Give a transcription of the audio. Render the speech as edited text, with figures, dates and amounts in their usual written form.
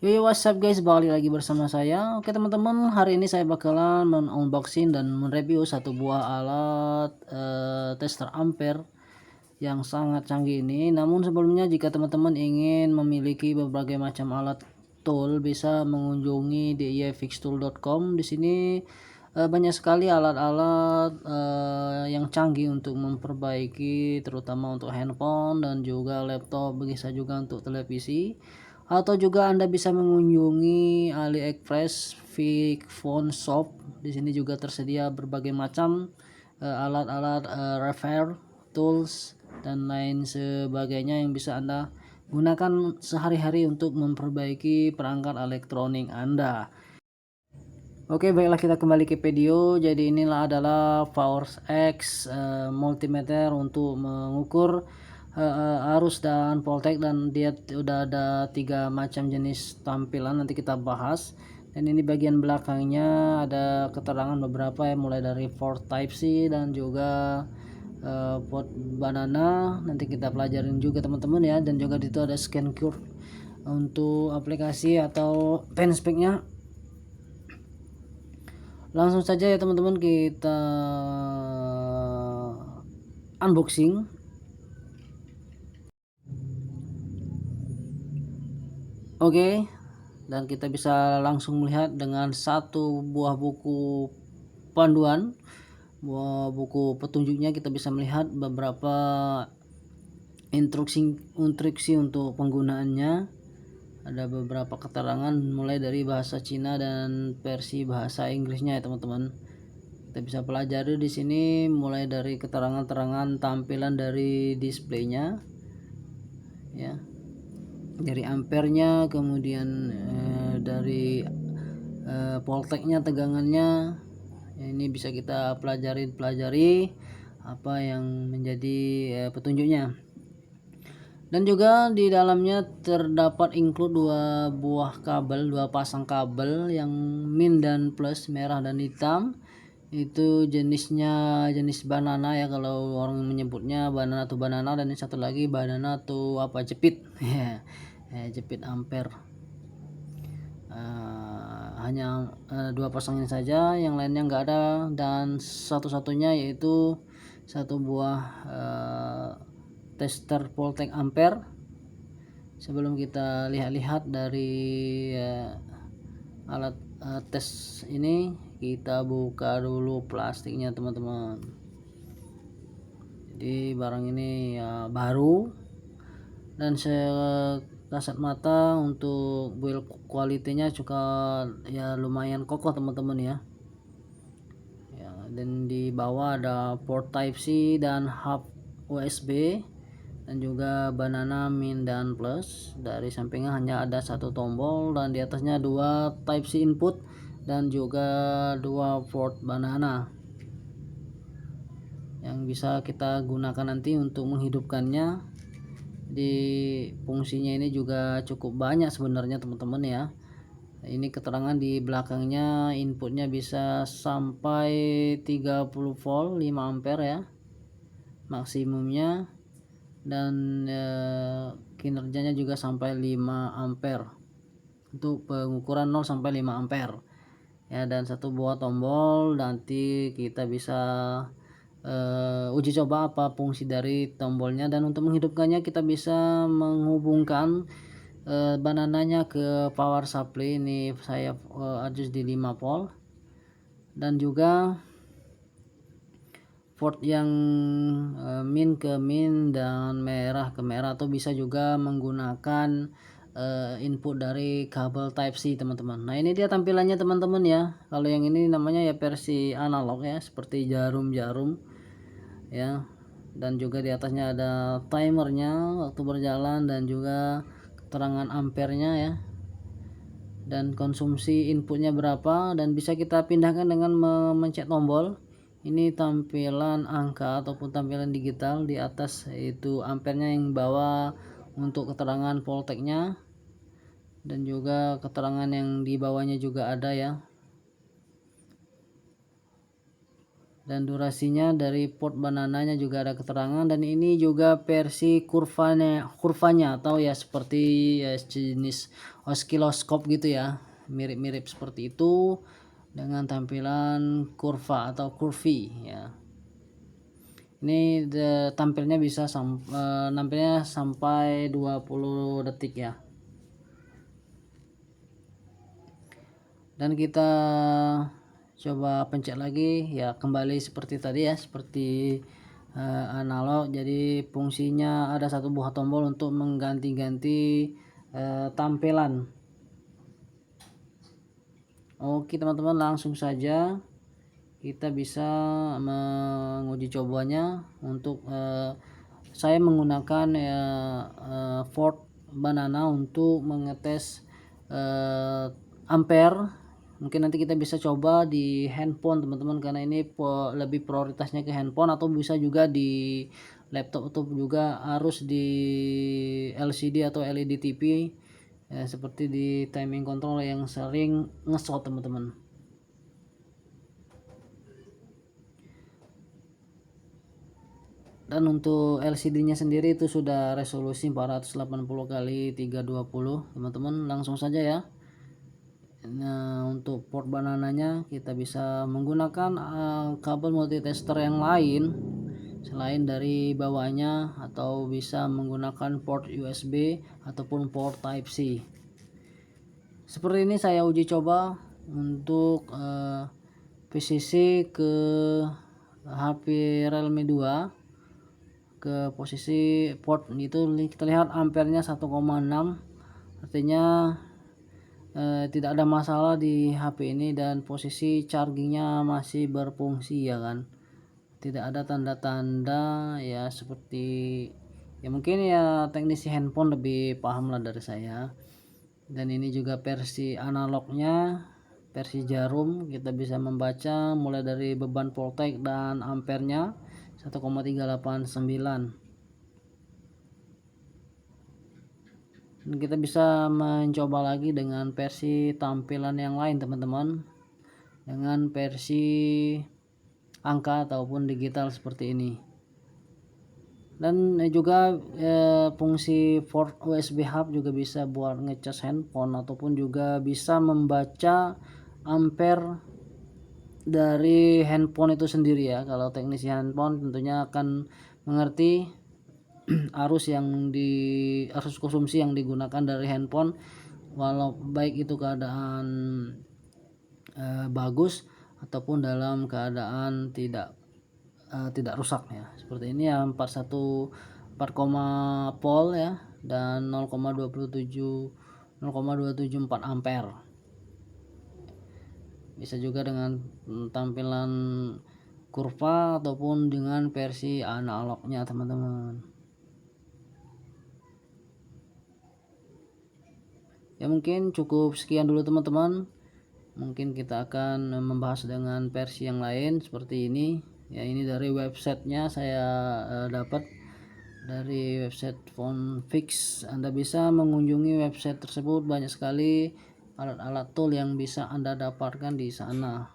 Yo, what's up guys, balik lagi bersama saya. Oke teman-teman, hari ini saya bakalan unboxing dan mereview satu buah alat tester ampere yang sangat canggih ini. Namun sebelumnya, jika teman-teman ingin memiliki berbagai macam alat tool, bisa mengunjungi diefixtool.com. Di sini banyak sekali alat-alat yang canggih untuk memperbaiki, terutama untuk handphone dan juga laptop, bisa juga untuk televisi. Atau juga Anda bisa mengunjungi AliExpress, Fix Phone Shop. Di sini juga tersedia berbagai macam alat-alat repair tools dan lain sebagainya yang bisa Anda gunakan sehari-hari untuk memperbaiki perangkat elektronik Anda. Oke, baiklah, kita kembali ke video. Jadi inilah adalah Force X multimeter untuk mengukur arus dan voltage, dan dia udah ada 3 macam jenis tampilan, nanti kita bahas. Dan ini bagian belakangnya ada keterangan beberapa ya, mulai dari port Type C dan juga port banana, nanti kita pelajarin juga teman-teman ya. Dan juga di situ ada scan curve untuk aplikasi atau pen speknya. Langsung saja ya teman-teman, kita unboxing. Oke, dan kita bisa langsung melihat dengan satu buah buku panduan, buku petunjuknya. Kita bisa melihat beberapa instruksi untuk penggunaannya. Ada beberapa keterangan mulai dari bahasa Cina dan versi bahasa Inggrisnya ya teman-teman. Kita bisa pelajari di sini mulai dari keterangan-keterangan tampilan dari displaynya ya, dari ampernya, kemudian dari voltage-nya, tegangannya. Ini bisa kita pelajari apa yang menjadi petunjuknya. Dan juga di dalamnya terdapat include dua pasang kabel yang min dan plus, merah dan hitam. Itu jenisnya jenis banana ya, kalau orang menyebutnya banana banana, dan yang satu lagi banana apa, jepit ya, jepit ampere. Hanya dua pasang ini saja, yang lainnya enggak ada. Dan satu-satunya yaitu satu buah tester voltage ampere. Sebelum kita lihat-lihat dari alat tes ini, kita buka dulu plastiknya teman-teman. Jadi barang ini ya baru, dan kasat mata untuk build quality-nya juga ya lumayan kokoh teman-teman ya. Dan di bawah ada port Type C dan hub USB, dan juga banana min dan plus. Dari sampingnya hanya ada satu tombol, dan di atasnya 2 Type C input dan juga 2 port banana yang bisa kita gunakan nanti untuk menghidupkannya. Di fungsinya ini juga cukup banyak sebenarnya teman-teman ya. Ini keterangan di belakangnya, inputnya bisa sampai 30 volt 5 ampere ya maksimumnya, dan kinerjanya juga sampai 5 ampere untuk pengukuran 0 sampai 5 ampere ya. Dan satu buah tombol, nanti kita bisa uji coba apa fungsi dari tombolnya. Dan untuk menghidupkannya, kita bisa menghubungkan banananya ke power supply. Ini saya adjust di 5 volt, dan juga port yang min ke min dan merah ke merah, atau bisa juga menggunakan input dari kabel Type C teman-teman. Nah, ini dia tampilannya teman-teman ya. Kalau yang ini namanya ya versi analog ya, seperti jarum-jarum ya. Dan juga di atasnya ada timernya waktu berjalan, dan juga keterangan ampernya ya, dan konsumsi inputnya berapa. Dan bisa kita pindahkan dengan memencet tombol. Ini tampilan angka ataupun tampilan digital. Di atas itu ampernya, yang bawah untuk keterangan voltage-nya, dan juga keterangan yang di bawahnya juga ada ya. dan durasinya dari port banananya juga ada keterangan, dan ini juga versi kurvanya atau ya seperti ya jenis osiloskop gitu ya, mirip-mirip seperti itu dengan tampilan kurva atau kurvi ya. Ini tampilnya bisa nampilnya sampai 20 detik ya. Dan kita coba pencet lagi ya, kembali seperti tadi ya, seperti analog. Jadi fungsinya ada satu buah tombol untuk mengganti-ganti tampilan. Oke teman-teman, langsung saja kita bisa menguji cobanya. Untuk saya menggunakan Ford Banana untuk mengetes ampere. Mungkin nanti kita bisa coba di handphone teman-teman, karena ini lebih prioritasnya ke handphone, atau bisa juga di laptop atau juga harus di LCD atau LED TV ya, seperti di timing control yang sering ngesot teman-teman. Dan untuk LCD nya sendiri itu sudah resolusi 480 kali 320 teman-teman. Langsung saja ya. Nah, untuk port banananya kita bisa menggunakan kabel multitester yang lain selain dari bawahnya, atau bisa menggunakan port USB ataupun port Type C. Seperti ini saya uji coba untuk PCC ke HP Realme 2 ke posisi port itu. Kita lihat ampernya 1,6, artinya tidak ada masalah di HP ini, dan posisi chargingnya masih berfungsi ya kan, tidak ada tanda-tanda ya seperti ya, mungkin ya teknisi handphone lebih paham lah dari saya. Dan ini juga versi analognya, versi jarum. Kita bisa membaca mulai dari beban voltage dan ampernya 1,389. Dan kita bisa mencoba lagi dengan versi tampilan yang lain teman-teman, dengan versi angka ataupun digital seperti ini. Dan juga fungsi port USB hub juga bisa buat ngecas handphone, ataupun juga bisa membaca ampere dari handphone itu sendiri ya. Kalau teknisi handphone tentunya akan mengerti arus konsumsi yang digunakan dari handphone, walau baik itu keadaan bagus ataupun dalam keadaan tidak rusak ya. Seperti ini ya, 4 volt ya, dan 0,274 ampere. Bisa juga dengan tampilan kurva ataupun dengan versi analognya teman-teman. Ya mungkin cukup sekian dulu teman-teman. Mungkin kita akan membahas dengan versi yang lain seperti ini ya. Ini dari websitenya saya dapat dari website PhoneFix. Anda bisa mengunjungi website tersebut, banyak sekali alat-alat tool yang bisa Anda dapatkan di sana.